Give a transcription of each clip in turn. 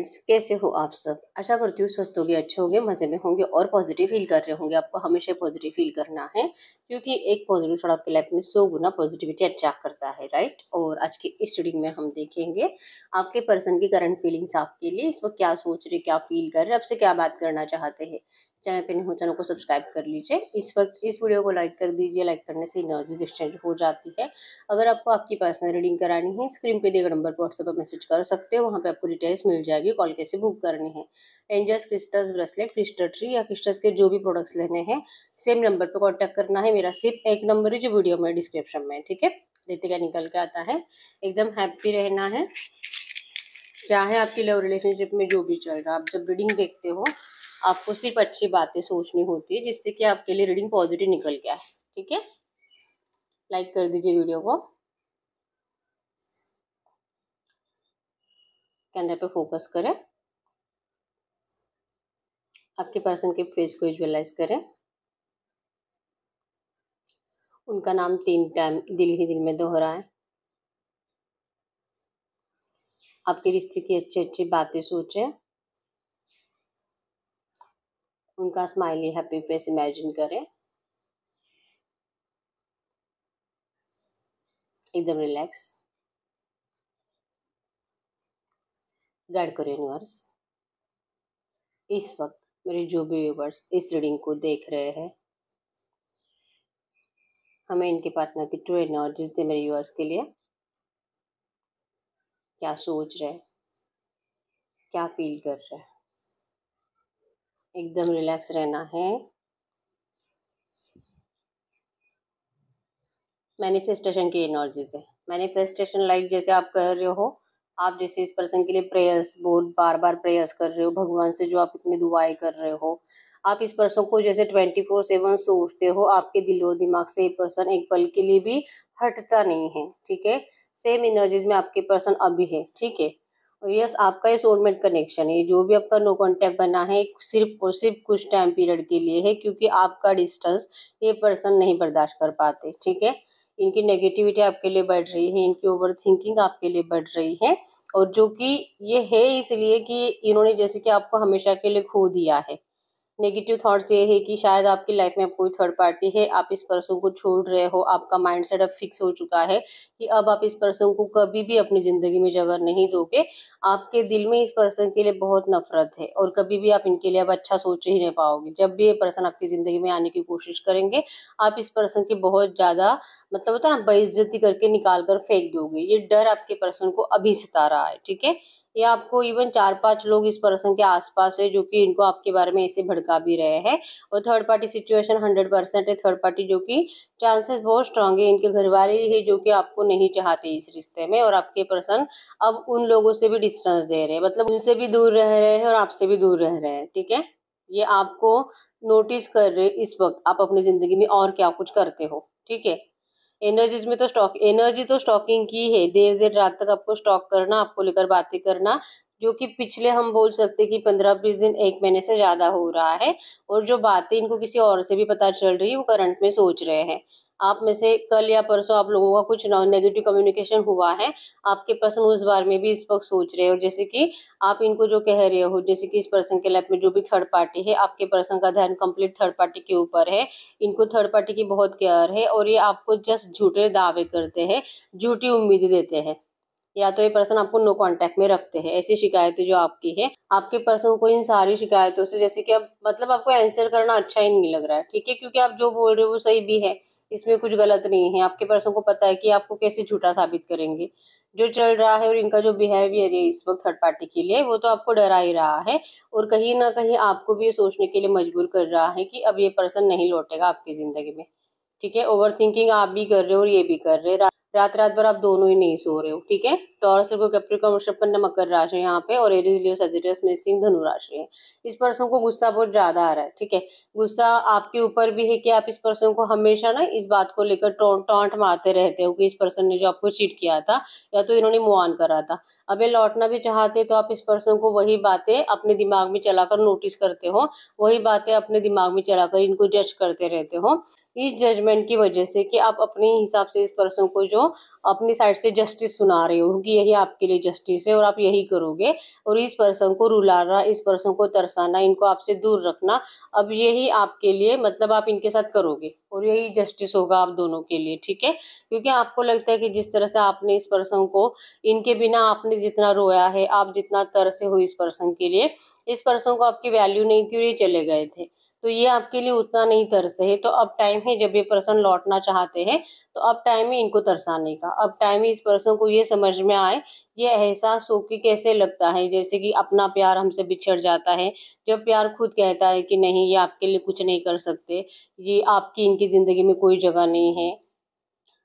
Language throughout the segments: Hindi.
फ्रेंड्स, कैसे हो आप सब। आशा करती हूँ स्वस्थ होंगे, अच्छे होंगे, मज़े में होंगे और पॉजिटिव फील कर रहे होंगे। आपको हमेशा पॉजिटिव फील करना है क्योंकि एक पॉजिटिव थोड़ा आपकी लाइफ में 100 गुना पॉजिटिविटी अट्रैक्ट करता है, राइट। और आज की इस रीडिंग में हम देखेंगे आपके पर्सन की करंट फीलिंग्स आपके लिए इस वक्त क्या सोच रहे, क्या फील कर रहे, आपसे क्या बात करना चाहते हैं। चैनल पे नहीं हो चैनल को सब्सक्राइब कर लीजिए। इस वक्त इस वीडियो को लाइक कर दीजिए। लाइक करने से एनर्जीज एक्सचेंज हो जाती है। अगर आपको आपकी पर्सनल रीडिंग करानी है, स्क्रीन पे दिए गए नंबर पर व्हाट्सएप पर मैसेज कर सकते हो। वहाँ पे आपको डिटेल्स मिल जाएगी, कॉल कैसे बुक करनी है। Angels, crystals, bracelet, crystal tree या क्रिस्टल्स के जो भी प्रोडक्ट्स लेने हैं सेम नंबर पर कॉन्टैक्ट करना है। मेरा सिर्फ एक नंबर है जो वीडियो में डिस्क्रिप्शन में, ठीक है। देखते क्या निकल के आता है। एकदम हैप्पी रहना है, चाहे आपकी लव रिलेशनशिप में जो भी चल रहा है। आप जब रीडिंग देखते हो आपको सिर्फ अच्छी बातें सोचनी होती है जिससे कि आपके लिए रीडिंग पॉजिटिव निकल गया है, ठीक है। लाइक कर दीजिए वीडियो को। कैमरे पे फोकस करें, आपके पर्सन के फेस को विजुअलाइज करें। उनका नाम 3 टाइम दिल ही दिल में दोहराएं। आपके रिश्ते की अच्छी अच्छी बातें सोचें। उनका स्माइली हैप्पी फेस इमेजिन करें। एकदम रिलैक्स। गाइड करो यूनिवर्स। इस वक्त मेरे जो भी व्यूवर्स इस रीडिंग को देख रहे हैं, हमें इनके पार्टनर की ट्रू एनर्जीज दे। मेरे व्यूवर्स के लिए क्या सोच रहे हैं, क्या फील कर रहे हैं। एकदम रिलैक्स रहना है। मैनिफेस्टेशन की एनर्जीज है। मैनिफेस्टेशन लाइक जैसे आप कर रहे हो, आप जैसे इस पर्सन के लिए प्रेयर्स बार बार प्रेयर्स कर रहे हो भगवान से, जो आप इतनी दुआएं कर रहे हो, आप इस पर्सन को जैसे 24/7 सोचते हो। आपके दिल और दिमाग से ये पर्सन एक पल के लिए भी हटता नहीं है, ठीक है। सेम एनर्जीज में आपके पर्सन अभी है, ठीक है। और यस, आपका ये सोलमेट कनेक्शन है। जो भी आपका नो कांटेक्ट बना है सिर्फ और सिर्फ कुछ टाइम पीरियड के लिए है, क्योंकि आपका डिस्टेंस ये पर्सन नहीं बर्दाश्त कर पाते, ठीक है। इनकी नेगेटिविटी आपके लिए बढ़ रही है, इनकी ओवर थिंकिंग आपके लिए बढ़ रही है। और जो कि ये है इसलिए कि इन्होंने जैसे कि आपको हमेशा के लिए खो दिया है। नेगेटिव थॉट्स ये है कि शायद आपकी लाइफ में कोई थर्ड पार्टी है, आप इस पर्सन को छोड़ रहे हो। आपका माइंडसेट अब फिक्स हो चुका है कि अब आप इस पर्सन को कभी भी अपनी ज़िंदगी में जगह नहीं दोगे। आपके दिल में इस पर्सन के लिए बहुत नफरत है और कभी भी आप इनके लिए अब अच्छा सोच ही नहीं पाओगे। जब भी ये पर्सन आपकी ज़िंदगी में आने की कोशिश करेंगे, आप इस पर्सन की बहुत ज़्यादा मतलब होता है ना, बेइज्जती करके निकाल कर फेंक दोगे। ये डर आपके पर्सन को अभी सता रहा है, ठीक है। ये आपको इवन 4-5 लोग इस पर्सन के आसपास है जो कि इनको आपके बारे में ऐसे भड़का भी रहे हैं। और थर्ड पार्टी सिचुएशन 100% है। थर्ड पार्टी जो कि चांसेस बहुत स्ट्रांग है, इनके घर वाले ही है जो कि आपको नहीं चाहते इस रिश्ते में। और आपके पर्सन अब उन लोगों से भी डिस्टेंस दे रहे हैं, मतलब उनसे भी दूर रह रहे हैं और आपसे भी दूर रह रहे हैं, ठीक है। ये आपको नोटिस कर रहे इस वक्त आप अपनी जिंदगी में और क्या कुछ करते हो, ठीक है। एनर्जीज में तो एनर्जी तो स्टॉकिंग की है। देर देर रात तक आपको स्टॉक करना, आपको लेकर बातें करना, जो कि पिछले हम बोल सकते कि 15-20 दिन 1 महीने से ज्यादा हो रहा है। और जो बातें इनको किसी और से भी पता चल रही है वो करंट में सोच रहे हैं। आप में से कल या परसों आप लोगों का कुछ नेगेटिव कम्युनिकेशन हुआ है। आपके पर्सन उस बारे में भी इस वक्त सोच रहे हो। जैसे कि आप इनको जो कह रहे हो, जैसे कि इस पर्सन के लाइफ में जो भी थर्ड पार्टी है, आपके पर्सन का ध्यान कंप्लीट थर्ड पार्टी के ऊपर है। इनको थर्ड पार्टी की बहुत केयर है और ये आपको जस्ट झूठे दावे करते हैं, झूठी उम्मीदें देते हैं। या तो ये पर्सन आपको नो कांटेक्ट में रखते हैं। ऐसी शिकायतें जो आपकी है, आपके पर्सन को इन सारी शिकायतों से जैसे कि अब मतलब आपको आंसर करना अच्छा ही नहीं लग रहा है, ठीक है। क्योंकि आप जो बोल रहे हो वो सही भी है, इसमें कुछ गलत नहीं है। आपके पर्सन को पता है कि आपको कैसे झूठा साबित करेंगे। जो चल रहा है और इनका जो बिहेवियर है इस वक्त थर्ड पार्टी के लिए, वो तो आपको डरा ही रहा है। और कहीं ना कहीं आपको भी ये सोचने के लिए मजबूर कर रहा है कि अब ये पर्सन नहीं लौटेगा आपकी जिंदगी में, ठीक है। ओवर थिंकिंग आप भी कर रहे हो और ये भी कर रहे हैं। रात रात भर आप दोनों ही नहीं सो रहे हो, ठीक है। टॉरस को कैप्रिकॉर्न वृषभ कन्या मकर राशि है यहाँ पे, और एरीज लियो सजिटेरियस मेष धनु राशि है। इस पर्सन को गुस्सा बहुत ज्यादा आ रहा है, ठीक है। गुस्सा आपके ऊपर भी है कि आप इस पर्सन को हमेशा ना इस बात को लेकर टॉन्ट मारते रहते हो कि इस पर्सन ने जो आपको चीट किया था या तो इन्होंने मूव ऑन करा था। अब ये लौटना भी चाहते तो आप इस पर्सन को वही बातें अपने दिमाग में चलाकर नोटिस करते हो, वही बातें अपने दिमाग में चलाकर इनको जज करते रहते हो। इस जजमेंट की वजह से कि आप अपने हिसाब से इस पर्सन को जो अपनी साइड से जस्टिस सुना रहे हो कि यही आपके लिए जस्टिस है और आप यही करोगे, और इस पर्सन को रुलाना, इस पर्सन को तरसाना, इनको आपसे दूर रखना, अब यही आपके लिए मतलब आप इनके साथ करोगे और यही जस्टिस होगा आप दोनों के लिए, ठीक है। क्योंकि आपको लगता है कि जिस तरह से आपने इस पर्सन को, इनके बिना आपने जितना रोया है, आप जितना तरसे हो इस पर्सन के लिए, इस पर्सन को आपकी वैल्यू नहीं थी और ये चले गए थे, तो ये आपके लिए उतना नहीं तरसे है। तो अब टाइम है, जब ये पर्सन लौटना चाहते हैं तो अब टाइम है इनको तरसाने का। अब टाइम है इस पर्सन को ये समझ में आए, ये एहसास हो कि कैसे लगता है, जैसे कि अपना प्यार हमसे बिछड़ जाता है, जब प्यार खुद कहता है कि नहीं ये आपके लिए कुछ नहीं कर सकते, ये आपकी इनकी जिंदगी में कोई जगह नहीं है,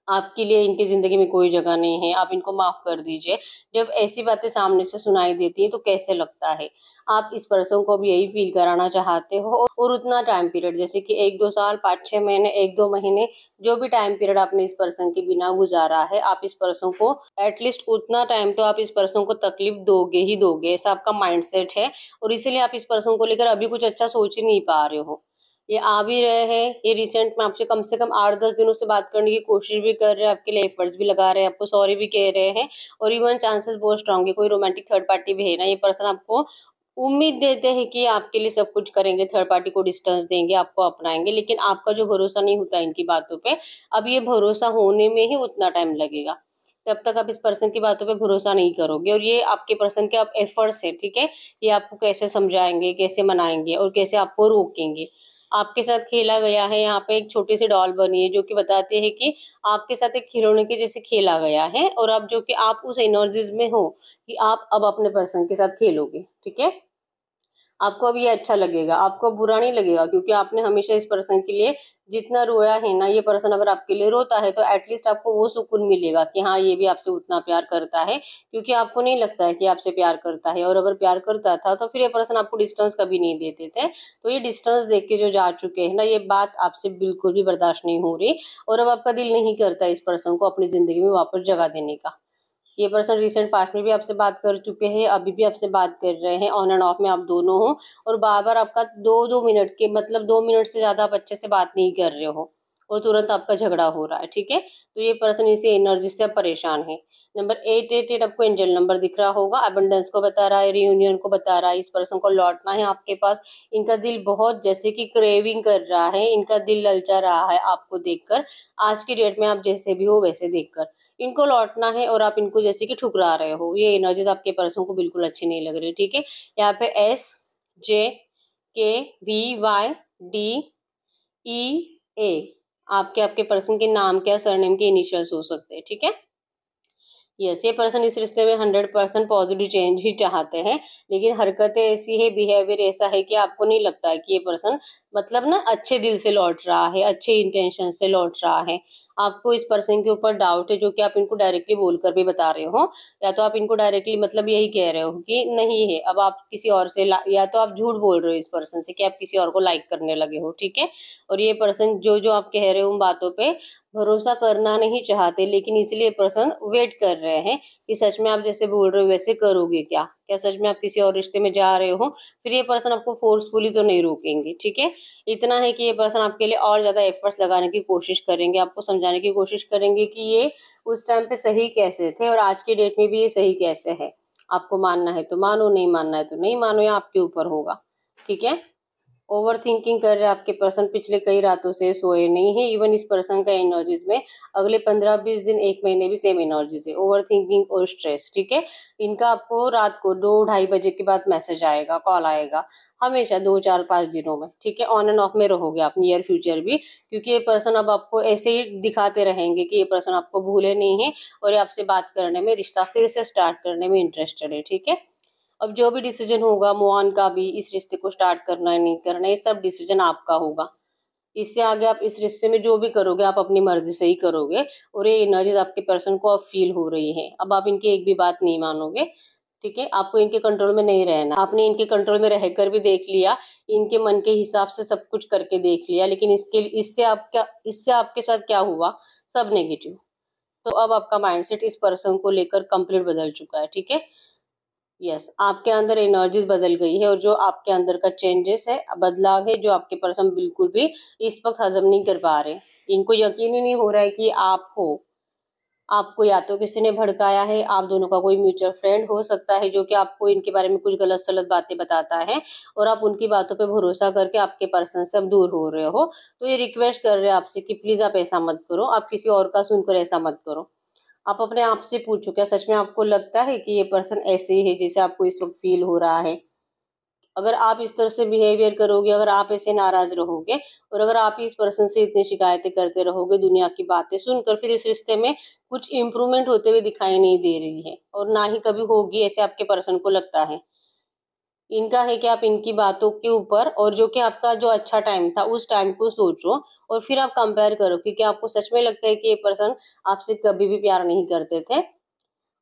आपके लिए इनकी जिंदगी में कोई जगह नहीं है, आप इनको माफ कर दीजिए। जब ऐसी बातें सामने से सुनाई देती है तो कैसे लगता है। आप इस पर्सन को भी यही फील कराना चाहते हो, और उतना टाइम पीरियड जैसे कि 1-2 साल, 5-6 महीने, 1-2 महीने, जो भी टाइम पीरियड आपने इस पर्सन के बिना गुजारा है, आप इस पर्सन को एटलीस्ट उतना टाइम तो आप इस पर्सन को तकलीफ दोगे ही दोगे, ऐसा आपका माइंडसेट है। और इसीलिए आप इस पर्सन को लेकर अभी कुछ अच्छा सोच ही नहीं पा रहे हो। ये आ भी रहे हैं, ये रिसेंट में आपसे कम से कम 8-10 दिनों से बात करने की कोशिश भी कर रहे हैं, आपके लिए एफर्ट्स भी लगा रहे हैं, आपको सॉरी भी कह रहे हैं, और इवन चांसेस बहुत स्ट्रांग है कोई रोमांटिक थर्ड पार्टी भी है ना, ये पर्सन आपको उम्मीद देते हैं कि आपके लिए सब कुछ करेंगे, थर्ड पार्टी को डिस्टेंस देंगे, आपको अपनाएंगे, लेकिन आपका जो भरोसा नहीं होता इनकी बातों पे, अब ये भरोसा होने में ही उतना टाइम लगेगा। तब तक आप इस पर्सन की बातों पे भरोसा नहीं करोगे, और ये आपके पर्सन के अब एफर्ट्स है, ठीक है। ये आपको कैसे समझाएंगे, कैसे मनाएंगे और कैसे आपको रोकेंगे। आपके साथ खेला गया है, यहाँ पे एक छोटी सी डॉल बनी है जो कि बताते हैं कि आपके साथ एक खिलौने के जैसे खेला गया है, और अब जो कि आप उस एनर्जीज में हो कि आप अब अपने पर्सन के साथ खेलोगे, ठीक है। आपको अब ये अच्छा लगेगा, आपको बुरा नहीं लगेगा, क्योंकि आपने हमेशा इस पर्सन के लिए जितना रोया है ना, ये पर्सन अगर आपके लिए रोता है तो एटलीस्ट आपको वो सुकून मिलेगा कि हाँ ये भी आपसे उतना प्यार करता है, क्योंकि आपको नहीं लगता है कि आपसे प्यार करता है। और अगर प्यार करता था तो फिर ये पर्सन आपको डिस्टेंस कभी नहीं देते थे। तो ये डिस्टेंस देख के जो जा चुके हैं ना, ये बात आपसे बिल्कुल भी बर्दाश्त नहीं हो रही, और अब आपका दिल नहीं करता इस पर्सन को अपनी जिंदगी में वापस जगह देने का। ये पर्सन रिसेंट पास्ट में भी आपसे बात कर चुके हैं, अभी भी आपसे बात कर रहे हैं, ऑन एंड ऑफ में आप दोनों हो, और बार बार आपका 2-2 मिनट के मतलब 2 मिनट से ज्यादा आप अच्छे से बात नहीं कर रहे हो, और तुरंत आपका झगड़ा हो रहा है, ठीक है। तो ये पर्सन इसी एनर्जी से अब परेशान है। नंबर 888 आपको एंजल नंबर दिख रहा होगा, अबंडेंस को बता रहा है, रियूनियन को बता रहा है, इस पर्सन को लौटना है आपके पास। इनका दिल बहुत जैसे कि क्रेविंग कर रहा है, इनका दिल ललचा रहा है आपको देखकर, आज की डेट में आप जैसे भी हो वैसे देखकर इनको लौटना है, और आप इनको जैसे कि ठुकरा रहे हो। ये एनर्जीज आपके पर्सन को बिल्कुल अच्छी नहीं लग रही, ठीक है। यहाँ पे SJKVYDEA आपके आपके पर्सन के नाम के या सरनेम के इनिशियल्स हो सकते हैं, ठीक है। यस, ये पर्सन इस रिश्ते में 100% पॉजिटिव चेंज ही चाहते हैं, लेकिन हरकतें ऐसी है, बिहेवियर ऐसा है कि आपको नहीं लगता है कि ये पर्सन मतलब ना अच्छे दिल से लौट रहा है, अच्छे इंटेंशन से लौट रहा है। आपको इस पर्सन के ऊपर डाउट है, जो कि आप इनको डायरेक्टली बोलकर भी बता रहे हो, या तो आप इनको डायरेक्टली मतलब यही कह रहे हो कि नहीं है, अब आप किसी और से या तो आप झूठ बोल रहे हो इस पर्सन से कि आप किसी और को लाइक करने लगे हो, ठीक है। और ये पर्सन जो जो आप कह रहे हो उन बातों पे भरोसा करना नहीं चाहते, लेकिन इसलिए पर्सन वेट कर रहे हैं कि सच में आप जैसे बोल रहे हो वैसे करोगे क्या, क्या सच में आप किसी और रिश्ते में जा रहे हो। फिर ये पर्सन आपको फोर्सफुली तो नहीं रोकेंगे, ठीक है। इतना है कि ये पर्सन आपके लिए और ज्यादा एफर्ट्स लगाने की कोशिश करेंगे, आपको समझाने की कोशिश करेंगे कि ये उस टाइम पे सही कैसे थे और आज के डेट में भी ये सही कैसे है। आपको मानना है तो मानो, नहीं मानना है तो नहीं मानो, या आपके ऊपर होगा, ठीक है। ओवर थिंकिंग कर रहे हैं आपके पर्सन, पिछले कई रातों से सोए नहीं है। इवन इस पर्सन का एनर्जीज में अगले 15-20 दिन, 1 महीने भी सेम एनर्जीज है, ओवर थिंकिंग और स्ट्रेस, ठीक है। इनका आपको रात को 2-2:30 बजे के बाद मैसेज आएगा, कॉल आएगा, हमेशा 2-4-5 दिनों में, ठीक है। ऑन एंड ऑफ में रहोगे आप नियर फ्यूचर भी, क्योंकि ये पर्सन अब आपको ऐसे ही दिखाते रहेंगे कि ये पर्सन आपको भूले नहीं है, और ये आपसे बात करने में, रिश्ता फिर से स्टार्ट करने में इंटरेस्टेड है, ठीक है। अब जो भी डिसीजन होगा मूव ऑन का भी, इस रिश्ते को स्टार्ट करना है नहीं करना है, ये सब डिसीजन आपका होगा। इससे आगे आप इस रिश्ते में जो भी करोगे आप अपनी मर्जी से ही करोगे, और ये एनर्जीज आपके पर्सन को अब फील हो रही है। अब आप इनकी एक भी बात नहीं मानोगे, ठीक है। आपको इनके कंट्रोल में नहीं रहना, आपने इनके कंट्रोल में रहकर भी देख लिया, इनके मन के हिसाब से सब कुछ करके देख लिया, लेकिन इससे आपके साथ क्या हुआ, सब नेगेटिव। तो अब आपका माइंडसेट इस पर्सन को लेकर कंप्लीट बदल चुका है, ठीक है। यस, आपके अंदर एनर्जीज बदल गई है, और जो आपके अंदर का चेंजेस है, बदलाव है, जो आपके पर्सन बिल्कुल भी इस वक्त हजम नहीं कर पा रहे। इनको यकीन ही नहीं हो रहा है कि आप हो, आपको या तो किसी ने भड़काया है, आप दोनों का कोई म्यूचुअल फ्रेंड हो सकता है जो कि आपको इनके बारे में कुछ गलत सलत बातें बताता है और आप उनकी बातों पे भरोसा करके आपके पर्सन से अब दूर हो रहे हो। तो ये रिक्वेस्ट कर रहे हैं आपसे कि प्लीज आप ऐसा मत करो, आप किसी और का सुनकर ऐसा मत करो। आप अपने आप से पूछो, क्या सच में आपको लगता है कि ये पर्सन ऐसे ही है जैसे आपको इस वक्त फील हो रहा है? अगर आप इस तरह से बिहेवियर करोगे, अगर आप ऐसे नाराज रहोगे और अगर आप इस पर्सन से इतनी शिकायतें करते रहोगे दुनिया की बातें सुनकर, फिर इस रिश्ते में कुछ इम्प्रूवमेंट होते हुए दिखाई नहीं दे रही है और ना ही कभी होगी, ऐसे आपके पर्सन को लगता है। इनका है कि आप इनकी बातों के ऊपर और जो कि आपका जो अच्छा टाइम था उस टाइम को सोचो और फिर आप कंपेयर करो कि क्या आपको सच में लगता है कि ये पर्सन आपसे कभी भी प्यार नहीं करते थे।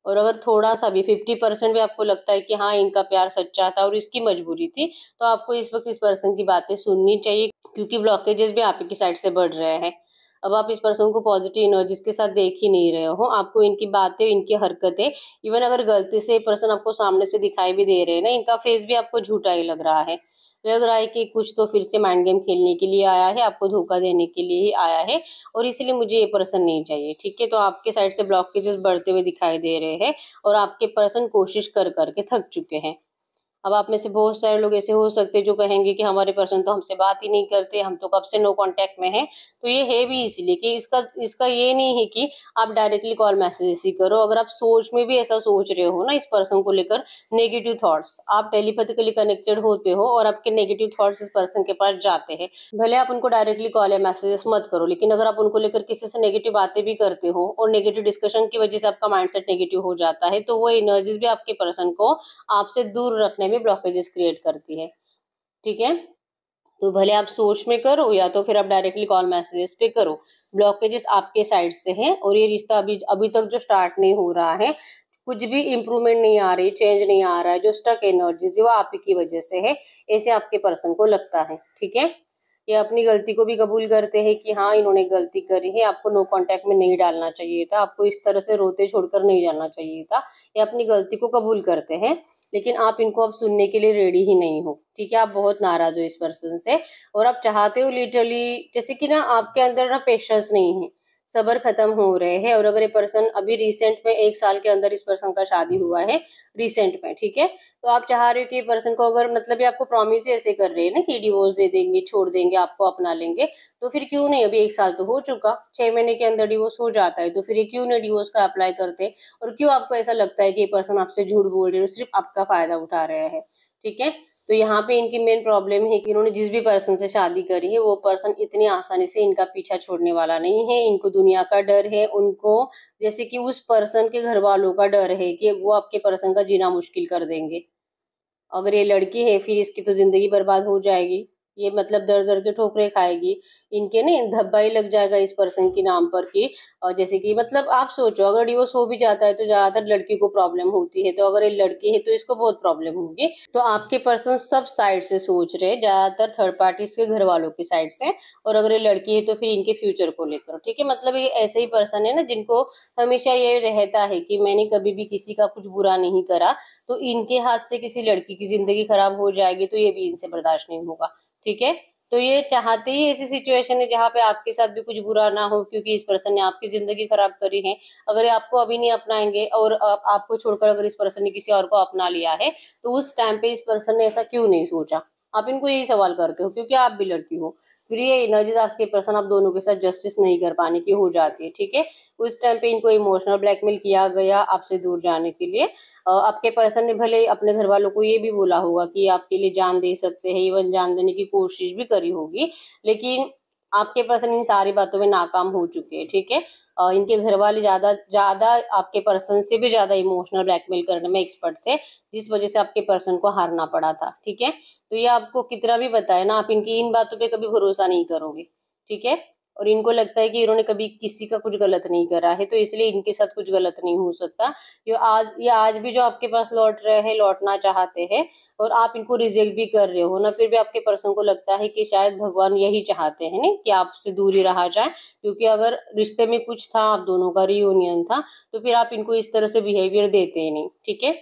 और अगर थोड़ा-सा भी 50% भी आपको लगता है कि हाँ, इनका प्यार सच्चा था और इसकी मजबूरी थी, तो आपको इस वक़्त इस पर्सन की बातें सुननी चाहिए, क्योंकि ब्लॉकेजेस भी आप ही की साइड से बढ़ रहे हैं। अब आप इस पर्सन को पॉजिटिव एनर्जीज़ के साथ देख ही नहीं रहे हो, आपको इनकी बातें, इनकी हरकतें, इवन अगर गलती से ये पर्सन आपको सामने से दिखाई भी दे रहे हैं ना, इनका फेस भी आपको झूठा ही लग रहा है। लग रहा है कि कुछ तो फिर से माइंड गेम खेलने के लिए आया है, आपको धोखा देने के लिए ही आया है और इसीलिए मुझे ये पर्सन नहीं चाहिए, ठीक है? तो आपके साइड से ब्लॉकेजेस बढ़ते हुए दिखाई दे रहे हैं और आपके पर्सन कोशिश कर कर के थक चुके हैं। अब आप में से बहुत सारे लोग ऐसे हो सकते हैं जो कहेंगे कि हमारे पर्सन तो हमसे बात ही नहीं करते, हम तो कब से नो कांटेक्ट में हैं। तो ये है भी इसलिए कि इसका इसका ये नहीं है कि आप डायरेक्टली कॉल मैसेजेस ही करो। अगर आप सोच में भी ऐसा सोच रहे हो ना इस पर्सन को लेकर, नेगेटिव थॉट्स, आप टेलीपैथिकली कनेक्टेड होते हो और आपके नेगेटिव थॉट्स इस पर्सन के पास जाते हैं। भले आप उनको डायरेक्टली कॉल या मैसेजेस मत करो, लेकिन अगर आप उनको लेकर किसी से नेगेटिव बातें भी करते हो और नेगेटिव डिस्कशन की वजह से आपका माइंडसेट नेगेटिव हो जाता है, तो वो एनर्जीज भी आपके पर्सन को आपसे दूर रखने में ब्लॉकेजेस क्रिएट करती है, ठीक है? तो भले आप सोच में करो या तो फिर आप डायरेक्टली कॉल मैसेजेस पे करो, ब्लॉकेजेस आपके साइड से हैं और ये रिश्ता अभी अभी तक जो स्टार्ट नहीं हो रहा है, कुछ भी इम्प्रूवमेंट नहीं आ रही, चेंज नहीं आ रहा है, जो स्टक एनर्जी जो आप ही की वजह से है, ऐसे आपके पर्सन को लगता है, ठीक है? ये अपनी गलती को भी कबूल करते हैं कि हाँ, इन्होंने गलती करी है, आपको नो कांटेक्ट में नहीं डालना चाहिए था, आपको इस तरह से रोते छोड़कर नहीं जाना चाहिए था। ये अपनी गलती को कबूल करते हैं, लेकिन आप इनको अब सुनने के लिए रेडी ही नहीं हो, ठीक है? आप बहुत नाराज हो इस पर्सन से और आप चाहते हो लिटरली, जैसे कि ना आपके अंदर ना पेशेंस नहीं है, सब्र खत्म हो रहे हैं। और अगर ये पर्सन अभी रिसेंट में 1 साल के अंदर इस पर्सन का शादी हुआ है, रिसेंट में, ठीक है? तो आप चाह रहे हो कि पर्सन को, अगर मतलब ये आपको प्रॉमिस ही ऐसे कर रहे हैं ना कि डिवोर्स दे देंगे, छोड़ देंगे, आपको अपना लेंगे, तो फिर क्यों नहीं? अभी 1 साल तो हो चुका, 6 महीने के अंदर डिवोर्स हो जाता है, तो फिर ये क्यों नहीं डिवोर्स का अप्लाई करते? और क्यों आपको ऐसा लगता है कि ये पर्सन आपसे झूठ बोल रहे हैं, सिर्फ आपका फायदा उठा रहे हैं, ठीक है? तो यहाँ पे इनकी मेन प्रॉब्लम है कि इन्होंने जिस भी पर्सन से शादी करी है, वो पर्सन इतनी आसानी से इनका पीछा छोड़ने वाला नहीं है। इनको दुनिया का डर है, उनको जैसे कि उस पर्सन के घर वालों का डर है कि वो आपके पर्सन का जीना मुश्किल कर देंगे। अगर ये लड़की है फिर इसकी तो जिंदगी बर्बाद हो जाएगी, ये मतलब दर दर के ठोकरे खाएगी, इनके ना धब्बा ही लग जाएगा इस पर्सन के नाम पर कि जैसे कि मतलब आप सोचो, अगर डिवोर्स हो भी जाता है तो ज्यादातर लड़की को प्रॉब्लम होती है, तो अगर ये लड़की है तो इसको बहुत प्रॉब्लम होगी। तो आपके पर्सन सब साइड से सोच रहे हैं, ज्यादातर थर्ड पार्टीज के घर वालों की साइड से, और अगर ये लड़की है तो फिर इनके फ्यूचर को लेकर, ठीक है? मतलब ये ऐसे ही पर्सन है ना जिनको हमेशा ये रहता है कि मैंने कभी भी किसी का कुछ बुरा नहीं करा, तो इनके हाथ से किसी लड़की की जिंदगी खराब हो जाएगी तो ये भी इनसे बर्दाश्त नहीं होगा, ठीक है? तो ये चाहते ही ऐसी सिचुएशन है जहाँ पे आपके साथ भी कुछ बुरा ना हो, क्योंकि इस पर्सन ने आपकी जिंदगी खराब करी है। अगर ये आपको अभी नहीं अपनाएंगे और आपको छोड़कर अगर इस पर्सन ने किसी और को अपना लिया है, तो उस टाइम पे इस पर्सन ने ऐसा क्यों नहीं सोचा? आप इनको यही सवाल करते हो, क्योंकि आप भी लड़की हो। फिर ये एनर्जीज आपके पर्सन आप दोनों के साथ जस्टिस नहीं कर पाने की हो जाती है, ठीक है? उस टाइम पे इनको इमोशनल ब्लैकमेल किया गया आपसे दूर जाने के लिए। आपके पर्सन ने भले अपने घर वालों को ये भी बोला होगा कि आपके लिए जान दे सकते हैं, इवन जान देने की कोशिश भी करी होगी, लेकिन आपके पर्सन इन सारी बातों में नाकाम हो चुके हैं, ठीक है? इनके घर वाले ज्यादा ज्यादा आपके पर्सन से भी ज्यादा इमोशनल ब्लैकमेल करने में एक्सपर्ट थे, जिस वजह से आपके पर्सन को हारना पड़ा था, ठीक है? तो ये आपको कितना भी बताए ना, आप इनकी इन बातों पे कभी भरोसा नहीं करोगे, ठीक है? और इनको लगता है कि इन्होंने कभी किसी का कुछ गलत नहीं करा है, तो इसलिए इनके साथ कुछ गलत नहीं हो सकता। ये आज भी जो आपके पास लौट रहे हैं, लौटना चाहते हैं, और आप इनको रिजेक्ट भी कर रहे हो ना, फिर भी आपके पर्सन को लगता है कि शायद भगवान यही चाहते हैं ना कि आपसे दूरी रहा जाए, क्योंकि अगर रिश्ते में कुछ था, आप दोनों का रियूनियन था, तो फिर आप इनको इस तरह से बिहेवियर देते ही नहीं, ठीक है?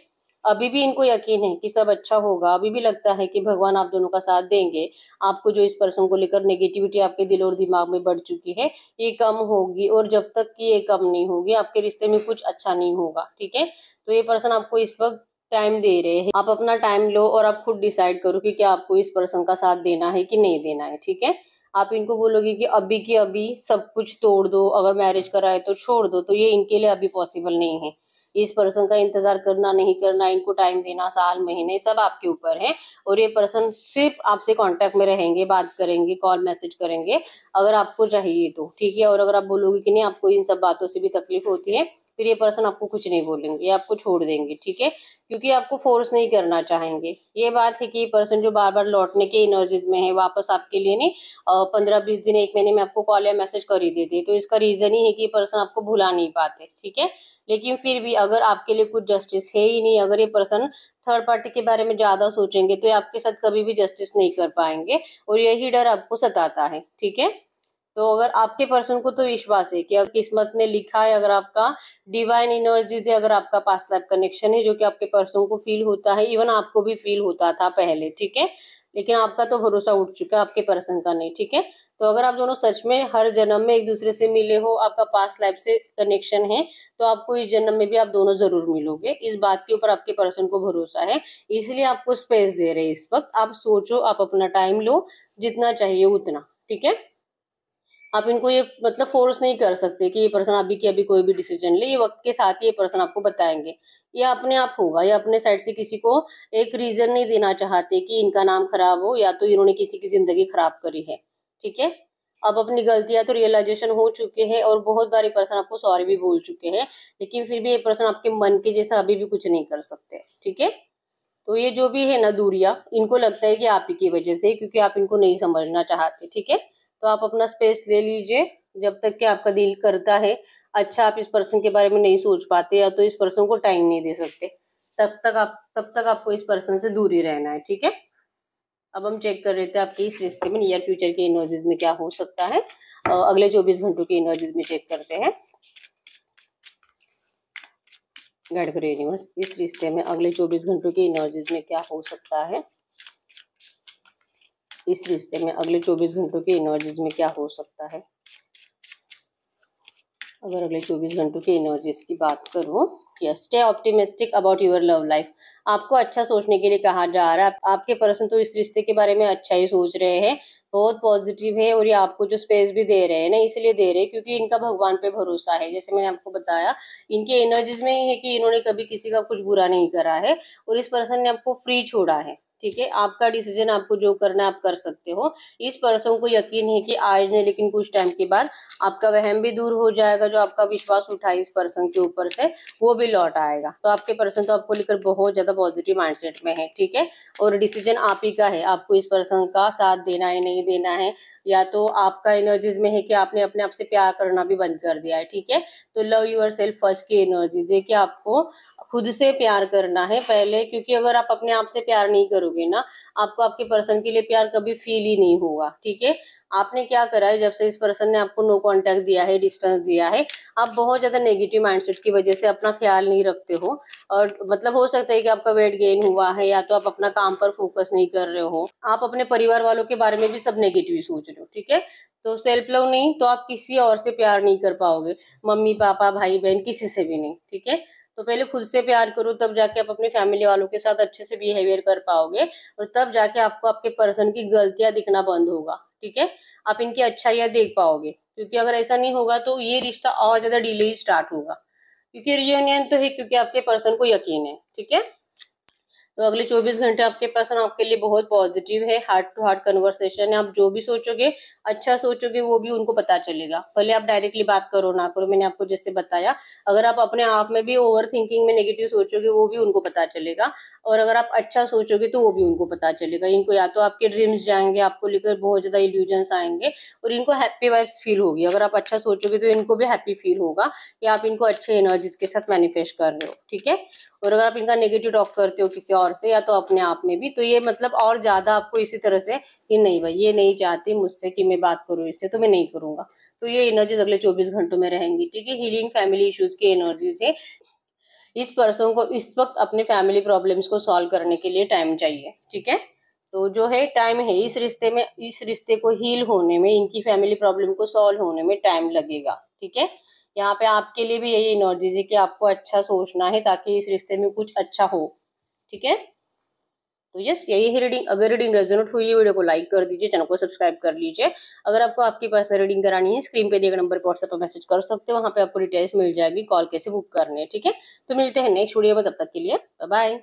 अभी भी इनको यकीन है कि सब अच्छा होगा, अभी भी लगता है कि भगवान आप दोनों का साथ देंगे। आपको जो इस पर्सन को लेकर नेगेटिविटी आपके दिल और दिमाग में बढ़ चुकी है, ये कम होगी, और जब तक कि ये कम नहीं होगी आपके रिश्ते में कुछ अच्छा नहीं होगा, ठीक है। तो ये पर्सन आपको इस वक्त टाइम दे रहे हैं, आप अपना टाइम लो और आप खुद डिसाइड करो कि क्या आपको इस पर्सन का साथ देना है कि नहीं देना है, ठीक है। आप इनको बोलोगे कि अभी की अभी सब कुछ तोड़ दो, अगर मैरिज करा है तो छोड़ दो, तो ये इनके लिए अभी पॉसिबल नहीं है। इस पर्सन का इंतजार करना नहीं करना, इनको टाइम देना, साल महीने सब आपके ऊपर है। और ये पर्सन सिर्फ आपसे कांटेक्ट में रहेंगे, बात करेंगे, कॉल मैसेज करेंगे अगर आपको चाहिए तो, ठीक है। और अगर आप बोलोगे कि नहीं आपको इन सब बातों से भी तकलीफ होती है, फिर ये पर्सन आपको कुछ नहीं बोलेंगे, आपको छोड़ देंगे, ठीक है। क्योंकि आपको फोर्स नहीं करना चाहेंगे। ये बात है कि ये पर्सन जो बार बार लौटने के एनर्जीज में है, वापस आपके लिए नहीं 15-20 दिन 1 महीने में आपको कॉल या मैसेज कर ही देते, तो इसका रीजन ही है कि ये पर्सन आपको भुला नहीं पाते, ठीक है। लेकिन फिर भी अगर आपके लिए कुछ जस्टिस है ही नहीं, अगर ये पर्सन थर्ड पार्टी के बारे में ज्यादा सोचेंगे तो ये आपके साथ कभी भी जस्टिस नहीं कर पाएंगे, और यही डर आपको सताता है, ठीक है। तो अगर आपके पर्सन को तो विश्वास है कि अगर किस्मत ने लिखा है, अगर आपका डिवाइन एनर्जीज है, अगर आपका पास्ट लाइफ कनेक्शन है, जो कि आपके पर्सन को फील होता है, इवन आपको भी फील होता था पहले, ठीक है। लेकिन आपका तो भरोसा उठ चुका है, आपके पर्सन का नहीं, ठीक है। तो अगर आप दोनों सच में हर जन्म में एक दूसरे से मिले हो, आपका पास्ट लाइफ से कनेक्शन है, तो आपको इस जन्म में भी आप दोनों जरूर मिलोगे, इस बात के ऊपर आपके पर्सन को भरोसा है। इसलिए आपको स्पेस दे रहे हैं इस वक्त। आप सोचो, आप अपना टाइम लो, जितना चाहिए उतना, ठीक है। आप इनको ये मतलब फोर्स नहीं कर सकते कि ये पर्सन अभी की अभी कोई भी डिसीजन ले, ये वक्त के साथ ही ये पर्सन आपको बताएंगे। ये अपने आप होगा, ये अपने साइड से किसी को एक रीजन नहीं देना चाहते कि इनका नाम खराब हो या तो इन्होंने किसी की जिंदगी खराब करी है, ठीक है। अब अपनी गलतियां तो रियलाइजेशन हो चुके हैं, और बहुत बार ये पर्सन आपको सॉरी भी बोल चुके हैं, लेकिन फिर भी ये पर्सन आपके मन के जैसा अभी भी कुछ नहीं कर सकते, ठीक है। तो ये जो भी है ना दूरियां, इनको लगता है कि आप ही की वजह से, क्योंकि आप इनको नहीं समझना चाहते, ठीक है। तो आप अपना स्पेस ले लीजिए, जब तक कि आपका दिल करता है। अच्छा, आप इस पर्सन के बारे में नहीं सोच पाते या तो इस पर्सन को टाइम नहीं दे सकते, तब तक आपको इस पर्सन से दूर ही रहना है, ठीक है। अब हम चेक कर रहे थे आपके इस रिश्ते में नियर फ्यूचर के एनर्जीज में क्या हो सकता है। अगले 24 घंटों के एनर्जीज में चेक करते हैं। गाइड करो यूनिवर्स, इस रिश्ते में अगले 24 घंटों की एनर्जीज में क्या हो सकता है। इस रिश्ते में अगले 24 घंटों की एनर्जीज में क्या हो सकता है। अगर अगले 24 घंटों की एनर्जीज की बात करूं, yes, stay optimistic about your love life. आपको अच्छा सोचने के लिए कहा जा रहा है। आपके पर्सन तो इस रिश्ते के बारे में अच्छा ही सोच रहे हैं, बहुत पॉजिटिव है, और ये आपको जो स्पेस भी दे रहे हैं ना, इसलिए दे रहे हैं क्योंकि इनका भगवान पे भरोसा है। जैसे मैंने आपको बताया, इनके एनर्जीज में ही है कि इन्होंने कभी किसी का कुछ बुरा नहीं करा है, और इस पर्सन ने आपको फ्री छोड़ा है, ठीक है। आपका डिसीजन, आपको जो करना है आप कर सकते हो। इस पर्सन को यकीन है कि आज नहीं लेकिन कुछ टाइम के बाद आपका वहम भी दूर हो जाएगा, जो आपका विश्वास उठा है इस पर्सन के ऊपर से, वो भी लौट आएगा। तो आपके पर्सन तो आपको लेकर बहुत ज्यादा पॉजिटिव माइंडसेट में है, ठीक है। और डिसीजन आप ही का है, आपको इस पर्सन का साथ देना है नहीं देना है, या तो आपका एनर्जीज में है कि आपने अपने आप से प्यार करना भी बंद कर दिया है, ठीक है। तो लव यूर सेल्फ फर्स्ट की एनर्जीज है कि आपको खुद से प्यार करना है पहले, क्योंकि अगर आप अपने आप से प्यार नहीं करोगे ना, आपको आपके पर्सन के लिए प्यार कभी फील ही नहीं होगा, ठीक है। आपने क्या करा है, जब से इस पर्सन ने आपको नो कांटेक्ट दिया है, डिस्टेंस दिया है, आप बहुत ज्यादा नेगेटिव माइंडसेट की वजह से अपना ख्याल नहीं रखते हो। और मतलब हो सकता है कि आपका वेट गेन हुआ है, या तो आप अपना काम पर फोकस नहीं कर रहे हो, आप अपने परिवार वालों के बारे में भी सब नेगेटिव सोच रहे हो, ठीक है। तो सेल्फ लव नहीं तो आप किसी और से प्यार नहीं कर पाओगे, मम्मी पापा भाई बहन किसी से भी नहीं, ठीक है। तो पहले खुद से प्यार करो, तब जाके आप अपने फैमिली वालों के साथ अच्छे से बिहेवियर कर पाओगे, और तब जाके आपको आपके पर्सन की गलतियां दिखना बंद होगा, ठीक है। आप इनकी अच्छाइयाँ देख पाओगे, क्योंकि अगर ऐसा नहीं होगा तो ये रिश्ता और ज्यादा डिले स्टार्ट होगा, क्योंकि रियूनियन तो है, क्योंकि आपके पर्सन को यकीन है, ठीक है। तो अगले 24 घंटे आपके पर्सन आपके लिए बहुत पॉजिटिव है, हार्ट टू हार्ट कन्वर्सेशन है। आप जो भी सोचोगे, अच्छा सोचोगे, वो भी उनको पता चलेगा, भले आप डायरेक्टली बात करो ना करो। मैंने आपको जैसे बताया, अगर आप अपने आप में भी ओवर थिंकिंग में नेगेटिव सोचोगे, वो भी उनको पता चलेगा, और अगर आप अच्छा सोचोगे तो वो भी उनको पता चलेगा। इनको या तो आपके ड्रीम्स जाएंगे, आपको लेकर बहुत ज्यादा इल्यूजन्स आएंगे, और इनको हैप्पी वाइब्स फील होगी। अगर आप अच्छा सोचोगे तो इनको भी हैप्पी फील होगा कि आप इनको अच्छे एनर्जीज के साथ मैनिफेस्ट कर रहे हो, ठीक है। और अगर आप इनका नेगेटिव टॉक करते हो किसी और से या तो अपने आप में भी, तो ये मतलब और ज्यादा आपको इसी तरह से कि नहीं भाई ये नहीं चाहती मुझसे कि मैं बात करूँ इससे, तो मैं नहीं करूंगा। तो ये एनर्जीज अगले 24 घंटों में रहेंगी, ठीक है। हीलिंग फैमिली इश्यूज की एनर्जीज है। इस पर्सन को इस वक्त अपने फैमिली प्रॉब्लम्स को सॉल्व करने के लिए टाइम चाहिए, ठीक है। तो जो है टाइम है इस रिश्ते में, इस रिश्ते को हील होने में, इनकी फैमिली प्रॉब्लम को सॉल्व होने में टाइम लगेगा, ठीक है। यहाँ पे आपके लिए भी यही एनर्जीज है कि आपको अच्छा सोचना है ताकि इस रिश्ते में कुछ अच्छा हो, ठीक है। तो यस, यही है रीडिंग। अगर रीडिंग रेजोनेट हुई है, वीडियो को लाइक कर दीजिए, चैनल को सब्सक्राइब कर लीजिए। अगर आपको आपकी पर्सनल रीडिंग करानी है, स्क्रीन पे दिए गए नंबर पर व्हाट्सएप पर मैसेज कर सकते हो, वहाँ पे आपको डिटेल्स मिल जाएगी, कॉल कैसे बुक करने, ठीक है। तो मिलते हैं नेक्स्ट वीडियो में, तब तक के लिए बाय बाय।